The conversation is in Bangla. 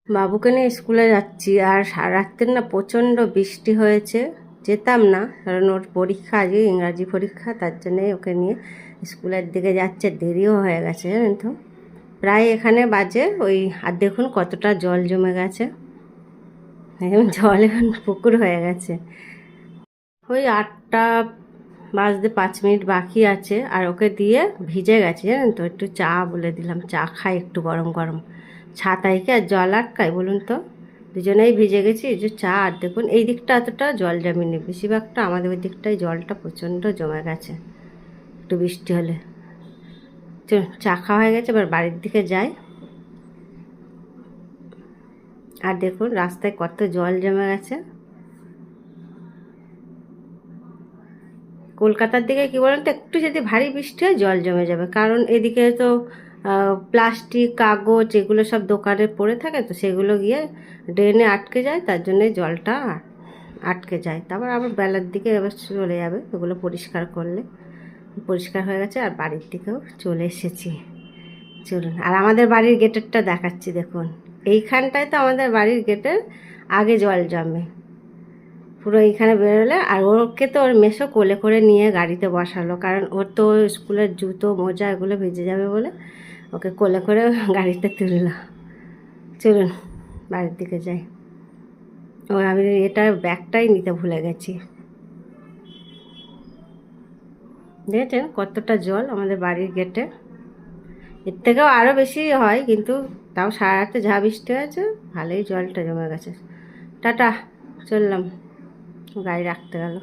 বাবুকে নিয়ে স্কুলে যাচ্ছি, আর সারা রাত্রের না প্রচণ্ড বৃষ্টি হয়েছে। যেতাম না, কারণ ওর পরীক্ষা, আজকে ইংরাজি পরীক্ষা, তার জন্যই ওকে নিয়ে স্কুলের দিকে যাচ্ছে। দেরিও হয়ে গেছে জানেন তো, প্রায় এখানে বাজে ওই, আর দেখুন কতটা জল জমে গেছে। এখন জল এখন পুকুর হয়ে গেছে। ওই 8টা বাজতে 5 মিনিট বাকি আছে, আর ওকে দিয়ে ভিজে গেছে জানেন তো। একটু চা বলে দিলাম, চা খাই একটু গরম গরম, ছাতায় কি আর জল আটকায় বলুন তো। দুজনেই ভিজে গেছি, এই যে চা। আর দেখুন এই দিকটা এতটা জল জমেনি, বেশিরভাগটা আমাদের ওই দিকটায় জলটা প্রচণ্ড জমে গেছে একটু বৃষ্টি হলে। চা খাওয়া হয়ে গেছে, এবার বাড়ির দিকে যাই। আর দেখুন রাস্তায় কত জল জমে গেছে। কলকাতার দিকে কী বলেন তো, একটু যদি ভারী বৃষ্টি হয় জল জমে যাবে, কারণ এদিকে তো প্লাস্টিক কাগজ এগুলো সব দোকানে পড়ে থাকে, তো সেগুলো গিয়ে ড্রেনে আটকে যায়, তার জন্যে জলটা আটকে যায়। তারপর আবার বেলার দিকে এবার চলে যাবে ওগুলো পরিষ্কার করলে। পরিষ্কার হয়ে গেছে, আর বাড়ির দিকেও চলে এসেছি। চলুন, আর আমাদের বাড়ির গেটেরটা দেখাচ্ছি। দেখুন এইখানটায় তো আমাদের বাড়ির গেটের আগে জল জমে পুরো এইখানে বেরোলে। আর ওকে তো ওর মেসো কোলে করে নিয়ে গাড়িতে বসালো, কারণ ওর তো স্কুলের জুতো মোজা এগুলো ভিজে যাবে বলে ওকে কোলে করে গাড়িতে তুললো। চলুন বাড়ির দিকে যাই। ও আমি এটার ব্যাগটাই নিতে ভুলে গেছি। দেখেছেন কতটা জল আমাদের বাড়ির গেটে। এর থেকেও আরও বেশি হয়, কিন্তু তাও সারা রাতে যা বৃষ্টি হয়েছে ভালোই জলটা জমে গেছে। টাটা, চললাম, গাড়ি রাখতে গেল।